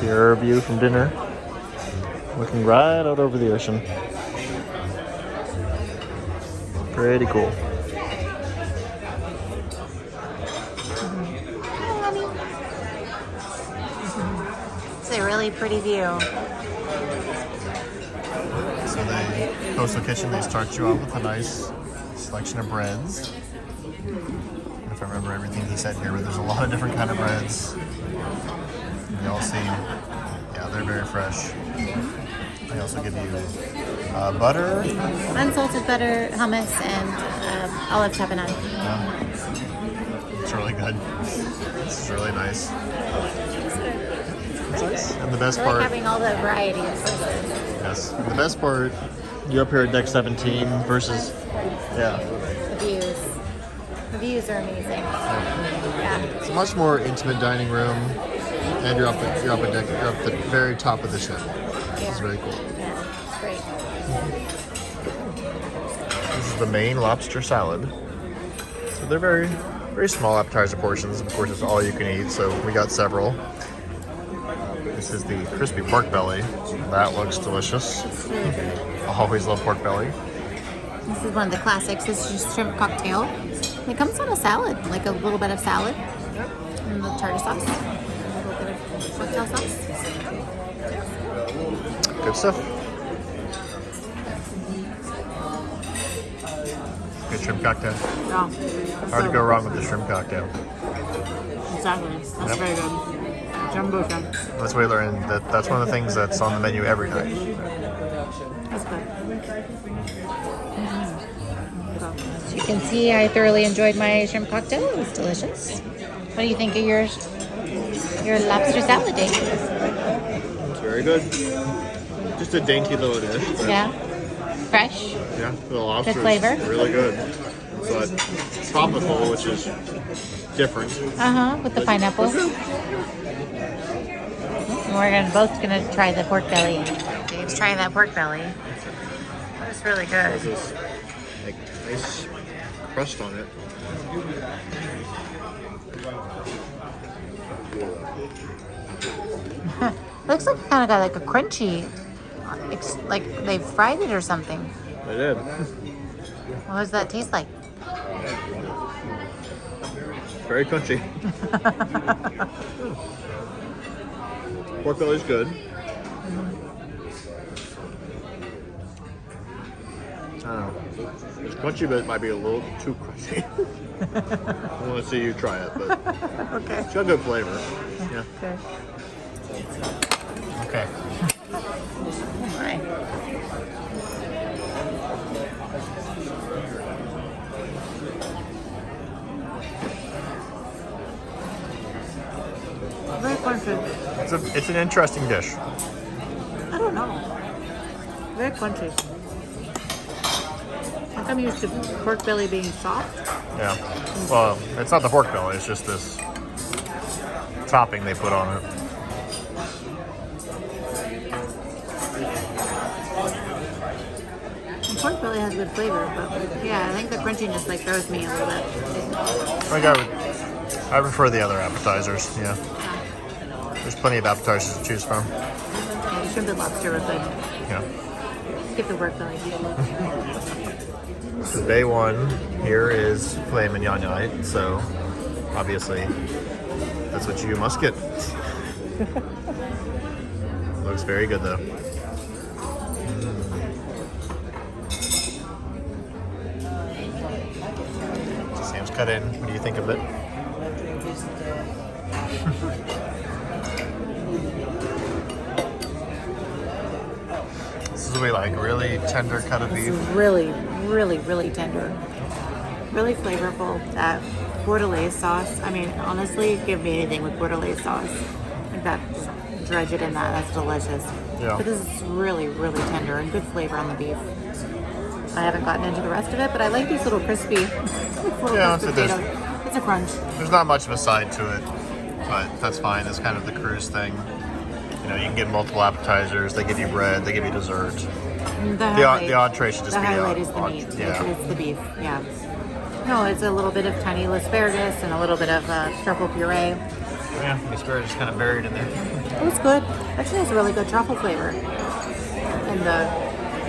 See our view from dinner. Looking right out over the ocean. Pretty cool. It's a really pretty view. So the coastal kitchen, they start you off with a nice selection of breads. If I remember everything he said here, but there's a lot of different kind of breads. They all seem, yeah, they're very fresh. They also give you butter. Unsalted butter, hummus, and olive tapenade. It's really good. It's really nice. And the best I part, like having all the variety of sauces. yes, and the best part, you're up here at deck 17 versus, yeah. The views. The views are amazing. Yeah. It's a much more intimate dining room, and you're up at deck. You're up at the very top of the ship. It's very cool. Yeah, it's great. This is the main lobster salad. So they're very, very small appetizer portions. Of course, it's all you can eat. So we got several. This is the crispy pork belly. That looks delicious. I always love pork belly. This is one of the classics. This is just shrimp cocktail. It comes on a salad, like a little bit of salad. And the tartar sauce. A little bit of cocktail sauce. Good stuff. Good shrimp cocktail. Yeah. Hard to go wrong with the shrimp cocktail. Exactly. That's Yep. very good. Jumbo shrimp. That's what we learned. That's one of the things that's on the menu every night. That's good. As you can see, I thoroughly enjoyed my shrimp cocktail. It was delicious. What do you think of your lobster salad, Dave? It's very good. Just a dainty little dish. but Yeah? Fresh? Yeah, the lobster Good flavor. is really good. But tropical, which is different. With the pineapple. And we're both gonna try the pork belly. Dave's trying that pork belly. It's really good. This like nice crust on it. Looks like it kind of got like a crunchy, like they fried it or something. They did. What does that taste like? Very crunchy. Pork belly's good. I don't know. It's crunchy, but it might be a little too crunchy. I want to see you try it, but Okay. it's got good flavor. Yeah. Good. Okay. Oh my. Very crunchy. It's an interesting dish. I don't know. Very crunchy. Like I'm used to pork belly being soft. Yeah. Well, it's not the pork belly. It's just this topping they put on it. The pork belly has good flavor, but yeah, I think the crunchiness like throws me a little bit. I prefer the other appetizers. Yeah. There's plenty of appetizers to choose from. Yeah, the shrimp and lobster were good. Yeah. Skip the pork belly. So day one here is filet mignon night, so obviously that's what you must get. Looks very good though. So Sam's cut in. What do you think of it? This is what we like, really tender cut of beef. Really, really, really tender. Really flavorful. That Bordelaise sauce. I mean, honestly, give me anything with Bordelaise sauce. Like that, just dredge it in that. That's delicious. Yeah. But this is really, really tender and good flavor on the beef. I haven't gotten into the rest of it, but I like these little crispy, little Yeah, crispy so there's- potatoes. It's a crunch. There's not much of a side to it, but that's fine. It's kind of the cruise thing. You know, you can get multiple appetizers. They give you bread. They give you dessert. The entree should just the be highlight is the on- meat. yeah. It's the beef. Yeah. No, it's a little bit of tiny asparagus and a little bit of truffle puree. Yeah, the asparagus is kind of buried in there. It was good. Actually, it's a really good truffle flavor. And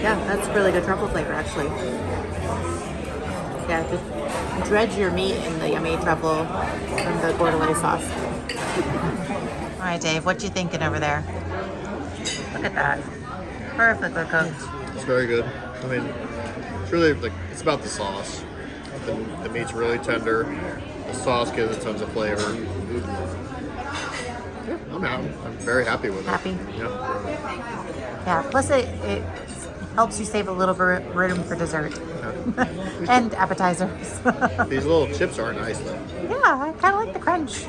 yeah, that's really good truffle flavor, actually. Yeah, just dredge your meat in the yummy truffle from the Bordelaise sauce. All right, Dave, what you thinking over there? Look at that. Perfectly cooked. It's very good. I mean, it's really like, it's about the sauce. The meat's really tender. The sauce gives it tons of flavor. Yeah, I'm very happy with it. Happy? Yeah. Yeah, plus it helps you save a little bit room for dessert Yeah. and appetizers. These little chips are nice though. Yeah, I kind of like the crunch.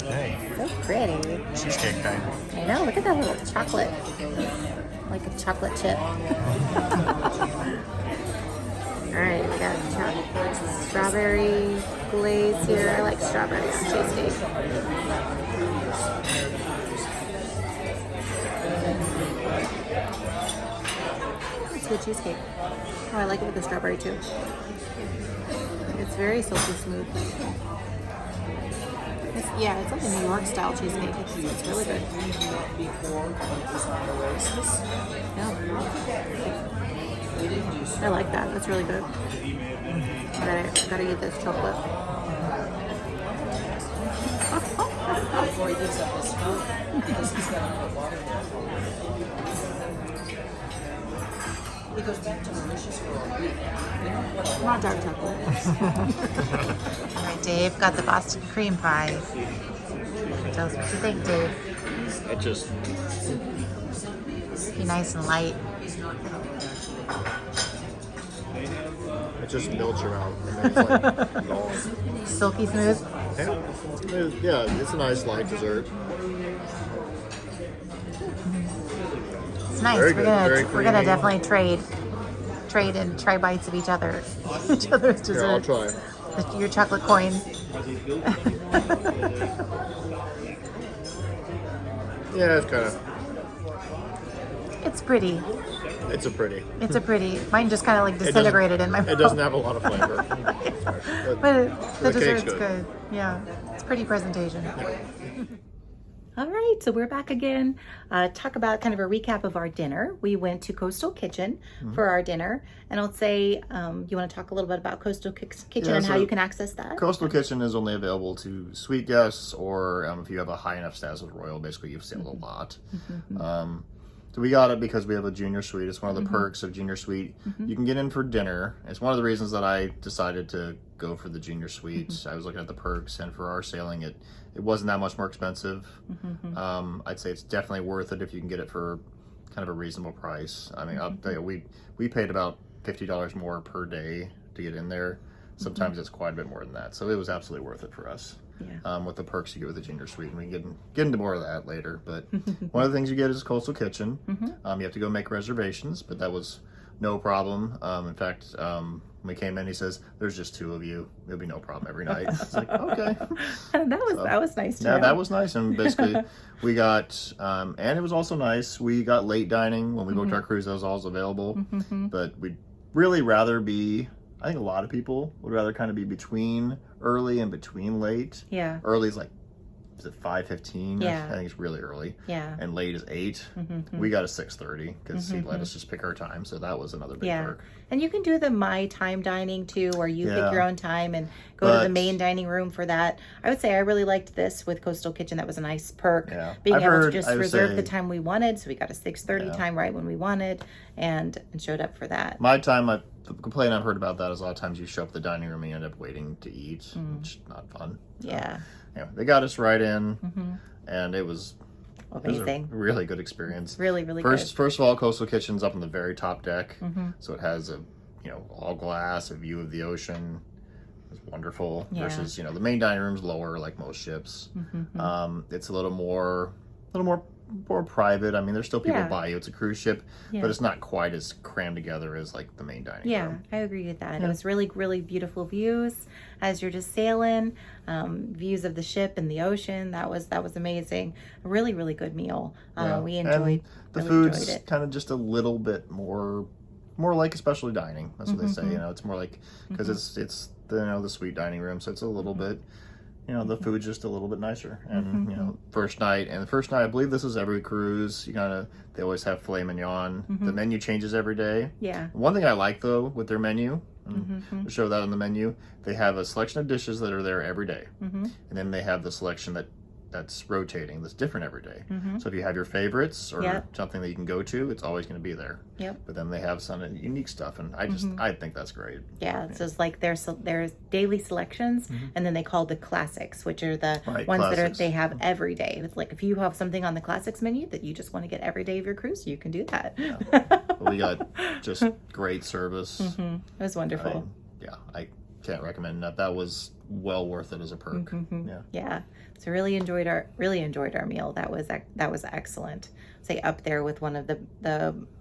Hey, So pretty. cheesecake time. I know, look at that little chocolate. Like a chocolate chip. Alright, we got strawberry glaze here. I like strawberry on cheesecake. It's good cheesecake. Oh, I like it with the strawberry too. It's very silky smooth. Yeah, it's like a New York style cheesecake. It's really good. Yeah. I like that. That's really good. Gotta eat this chocolate. He goes back to Mauritius for a week. Not dark chocolate. All right, Dave, got the Boston cream pie. Tell us what you think, Dave. It just Be nice and light. it just melts your mouth. I mean, it's like long. Silky smooth. Yeah, it's a nice light dessert. It's nice. Very We're good, gonna very we're gonna creamy. definitely trade and try bites of each other's desserts. Here, I'll try. Your chocolate coins. Yeah, it's kind of. It's pretty. It's a pretty. It's a pretty. Mine just kind of like It doesn't- disintegrated in my mouth. It doesn't have a lot of flavor. But the cake's dessert's good. good. Yeah, it's pretty presentation. All right, so we're back again. Talk about kind of a recap of our dinner. We went to Coastal Kitchen for our dinner, and I'll say, you want to talk a little bit about Coastal Kitchen Yeah, and how so you can access that? Coastal Kitchen is only available to suite guests, or if you have a high enough status with Royal, basically you've sailed a lot. So we got it because we have a junior suite. It's one of the perks of junior suite. You can get in for dinner. It's one of the reasons that I decided to go for the junior suite. I was looking at the perks, and for our sailing, it wasn't that much more expensive. I'd say it's definitely worth it if you can get it for kind of a reasonable price. I mean, I'll tell you, we paid about $50 more per day to get in there. Sometimes it's quite a bit more than that. So it was absolutely worth it for us. Yeah. With the perks you get with the junior suite, and we can get into more of that later. But one of the things you get is Coastal Kitchen. You have to go make reservations, but that was no problem. In fact, when we came in, he says, "There's just two of you. It'll be no problem every night." It's like, okay. that was nice too. Yeah, that was nice. And basically, we got, and it was also nice. We got late dining when we booked our cruise. That was always available. But we'd really rather be. I think a lot of people would rather kind of be between early and between late. Yeah. Early is like, is it 5:15? Yeah. I think it's really early. Yeah. And late is 8. We got a 6:30 because he let us just pick our time. So that was another big perk. And you can do the My Time dining too, where you pick Yeah. your own time and go to the But- main dining room for that. I would say I really liked this with Coastal Kitchen. That was a nice perk. Yeah. Being I've able heard- to just I would reserve say- the time we wanted. So we got a 6:30 Yeah. time right when we wanted and showed up for that. My time, the complaint I've heard about that is a lot of times you show up at the dining room and you end up waiting to eat, which is not fun. So, Yeah. they got us right in, and it was Amazing. a really good experience. Really, really First of all, Coastal Kitchen's up on the very top deck, so it has a all glass, a view of the ocean. It's wonderful. Yeah. Versus the main dining room's lower, like most ships. It's a little more private. I mean, there's still people Yeah. by you. It's a cruise ship, Yeah. but it's not quite as crammed together as like the main dining Yeah, room. I agree with that. It was really, really beautiful views as you're just sailing, views of the ship and the ocean. That was amazing. A really, really good meal. Yeah. We And enjoyed. the really food's enjoyed it. kind of just a little bit more like especially dining. That's what they say. It's more like because it's the suite dining room, so it's a little bit you know, the food's just a little bit nicer. And, you know, first night, I believe this is every cruise, they always have filet mignon. The menu changes every day. Yeah. One thing I like, though, with their menu, to show that on the menu, they have a selection of dishes that are there every day. And then they have the selection that's rotating, that's different every day. So if you have your favorites or something that you can go to, it's always going to be there. But then they have some unique stuff, and I think that's great. Yeah, so it's like there's daily selections, and then they call the classics, which are the ones classics. that they have every day. It's like if you have something on the classics menu that you just want to get every day of your cruise, you can do that. But we got just great service. It was wonderful. I can't recommend enough. That was well worth it as a perk. Yeah. So really enjoyed our meal. That was excellent. Say up there with one of the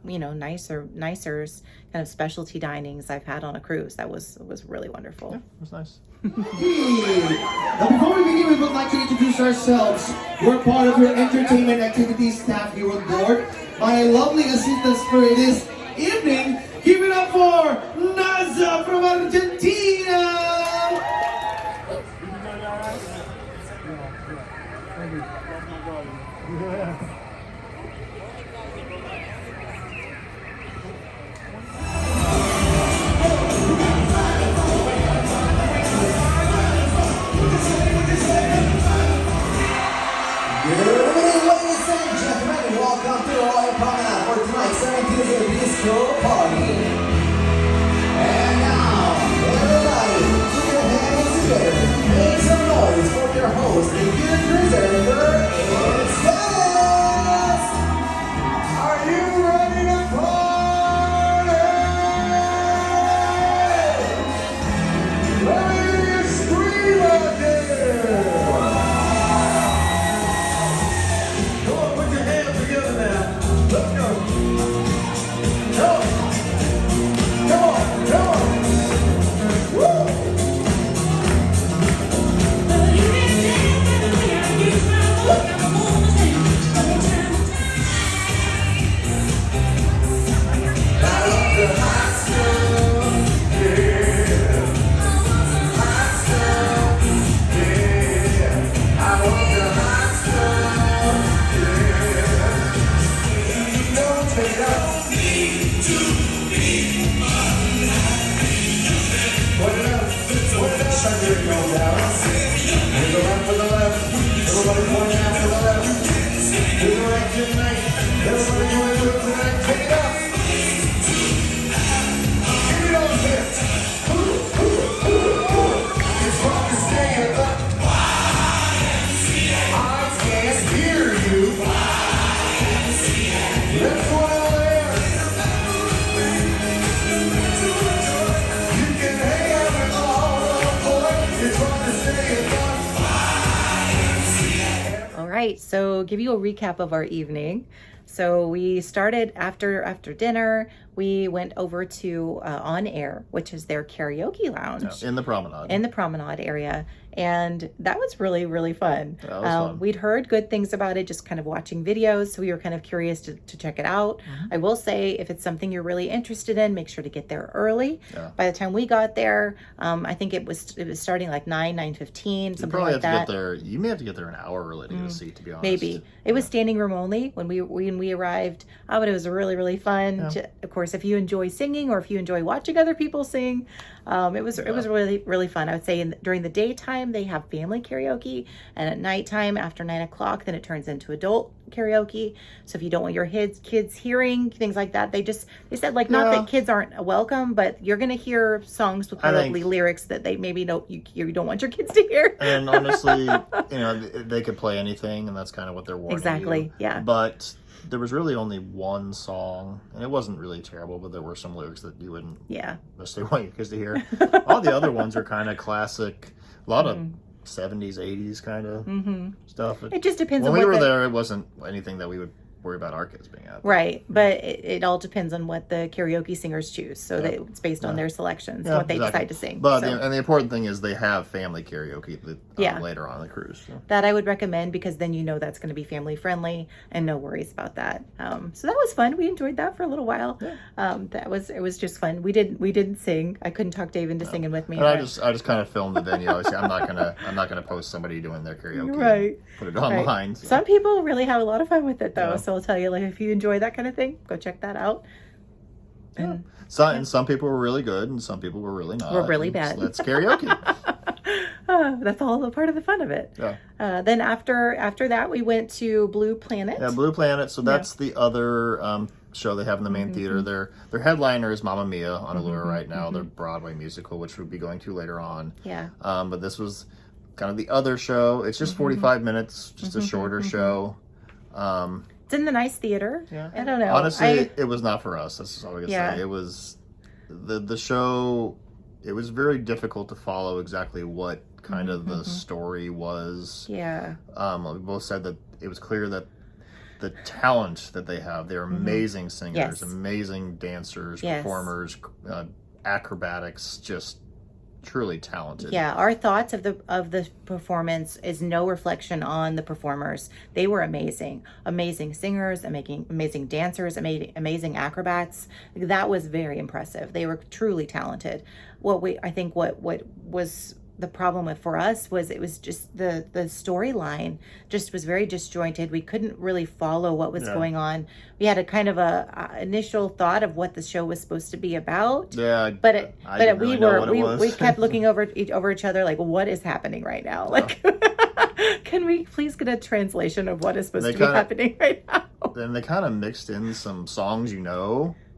nicer kind of specialty dinings I've had on a cruise. That was really wonderful. Yeah, it was nice. Now, before we begin, we would like to introduce ourselves. We're part of your entertainment activities staff here on board. My lovely assistants for this evening, give it up for Nassau from Argentina! Ladies and gentlemen, welcome to Royal Promenade for tonight's 17th Bistro party. And now, everybody, put your hands together. Make some noise for your host, the good preserver, it's Dennis! Are you ready to party? Let me hear you scream out there! So give you a recap of our evening. So we started after dinner. We went over to On Air, which is their karaoke lounge in the promenade. In the promenade area. And that was really, really fun. That was fun. We'd heard good things about it, just kind of watching videos. So we were kind of curious to check it out. I will say, if it's something you're really interested in, make sure to get there early. By the time we got there, I think it was starting like 9:15, something like that. You may have to get there an hour early to get a seat, to be honest. Maybe. It was standing room only when we arrived. But it was really, really fun. Of course, if you enjoy singing or if you enjoy watching other people sing, it was really, really fun. I would say during the daytime they have family karaoke, and at nighttime after 9 o'clock, then it turns into adult karaoke. So if you don't want your kids hearing things like that, they said like not that kids aren't welcome, but you're gonna hear songs with probably lyrics that they maybe you don't want your kids to hear. And honestly, they could play anything, and that's kind of what they're warning Exactly. you. Yeah. But there was really only one song, and it wasn't really terrible, but there were some lyrics that you wouldn't necessarily want your kids to hear. All the other ones are kind of classic, a lot of 70s, 80s kind of stuff. It just depends when on we what were there, it wasn't anything that we would worry about our kids being out. Right, but it all depends on what the karaoke singers choose. So that it's based on their selections, what they decide to sing. But so. and the important thing is they have family karaoke later on the cruise. So. That I would recommend because then you know that's going to be family friendly and no worries about that. So that was fun. We enjoyed that for a little while. Yeah. It was just fun. We didn't sing. I couldn't talk Dave into singing with me. And I just kind of filmed the venue. Obviously, I'm not gonna post somebody doing their karaoke. Right. Put it online. Right. So. Some people really have a lot of fun with it though. Yeah. So I'll tell you, like if you enjoy that kind of thing, go check that out. And some people were really good, and some people were really not. Were really bad. So that's karaoke. That's all a part of the fun of it. Yeah. Then after that, we went to Blue Planet. Yeah, Blue Planet. So that's the other show they have in the main theater. Their headliner is Mamma Mia on Allure right now. Their Broadway musical, which we'll be going to later on. Yeah. But this was kind of the other show. It's just 45 minutes, just a shorter show. It's in the nice theater. Yeah. I don't know. Honestly, it was not for us. That's all I can say. It was the show. It was very difficult to follow exactly what kind of the story was. Yeah. We both said that it was clear that the talent that they have, they're amazing singers, amazing dancers, performers, acrobatics, just truly talented. Yeah, our thoughts of the performance is no reflection on the performers. They were amazing singers, amazing dancers, amazing acrobats. That was very impressive. They were truly talented. What was the problem for us was it was just the storyline just was very disjointed. We couldn't really follow what was going on. We had a kind of a initial thought of what the show was supposed to be about. Yeah, we kept looking over each other like, what is happening right now? Like, can we please get a translation of what is supposed to be happening right now? Then they kind of mixed in some songs,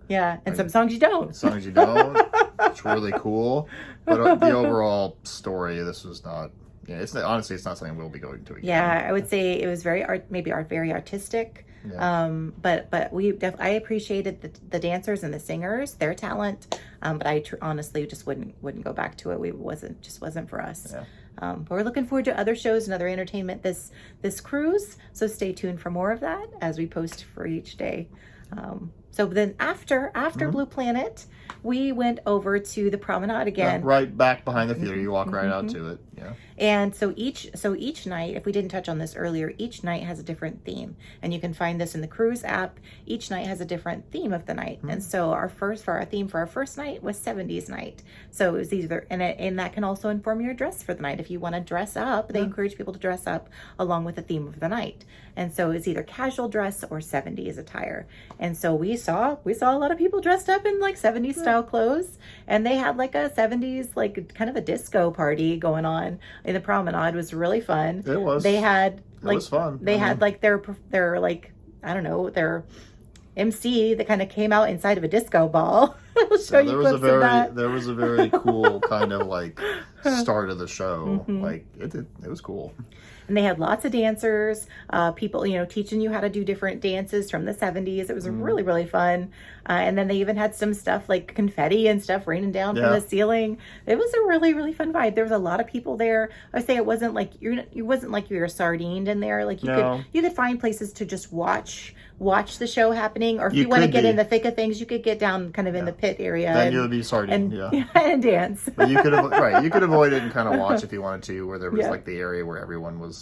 Yeah, and some songs you don't. Songs you don't. It's really cool. But the overall story, this was not. Yeah, honestly, it's not something we'll be going to again. Yeah, I would say it was very very artistic. Yeah. But I appreciated the dancers and the singers, their talent. But I honestly just wouldn't go back to it. It wasn't for us. Yeah. But we're looking forward to other shows and other entertainment this cruise. So stay tuned for more of that as we post for each day. So then after Blue Planet, we went over to the Promenade again. Right back behind the theater. You walk right out to it. Yeah. And so each night, if we didn't touch on this earlier, each night has a different theme. And you can find this in the cruise app. Each night has a different theme of the night. And so our theme for our first night was 70s night. So it was either, and that can also inform your dress for the night. If you want to dress up, they encourage people to dress up along with the theme of the night. And so it's either casual dress or 70s attire. And so we saw a lot of people dressed up in like 70s style clothes, and they had like a 70s like kind of a disco party going on in the Promenade. It was really fun. It was. They had like it was fun. They had like their like, I don't know, their MC that kind of came out inside of a disco ball. I'll show you clips of that. There was a very cool kind of like start of the show. Like it was cool. And they had lots of dancers, people, teaching you how to do different dances from the 70s. It was really, really fun. And then they even had some stuff like confetti and stuff raining down from the ceiling. It was a really, really fun vibe. There was a lot of people there. I would say it wasn't like you were sardined in there. Like you could find places to just watch the show happening, or if you want to get in the thick of things, you could get down kind of in the pit area. Then you would be sardined, and dance. But you could avoid it and kind of watch if you wanted to, where there was like the area where everyone was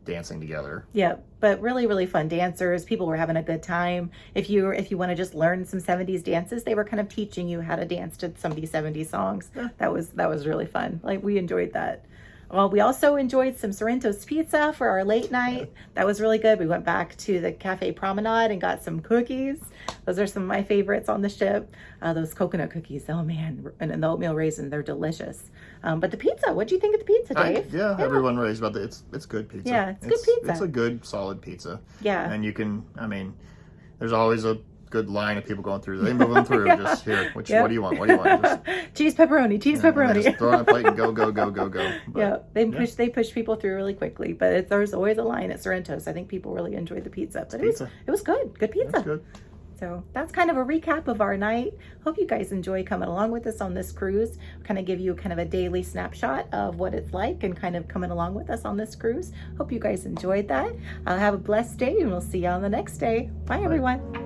dancing together. Yeah, but really, really fun dancers. People were having a good time. If you want to just learn some 70s dances, they were kind of teaching you how to dance to some of these 70s songs. Yeah. That was really fun. Like, we enjoyed that. Well, we also enjoyed some Sorrento's pizza for our late night. That was really good. We went back to the Cafe Promenade and got some cookies. Those are some of my favorites on the ship. Those coconut cookies, oh man, and the oatmeal raisin, they're delicious. But the pizza, what do you think of the pizza, Dave? Everyone raves about it. It's good pizza. Yeah, it's good pizza. It's a good, solid pizza. Yeah. And you can, there's always a good line of people going through. They move them through. Just here. What do you want? What do you want? Just, cheese pepperoni. Just throw it on a plate and go. But, they push people through really quickly. But there's always a line at Sorrento's. I think people really enjoyed the pizza. But it was good. Good pizza. It's good. So that's kind of a recap of our night. Hope you guys enjoy coming along with us on this cruise. Kind of give you kind of a daily snapshot of what it's like and kind of coming along with us on this cruise. Hope you guys enjoyed that. Have a blessed day and we'll see you on the next day. Bye everyone.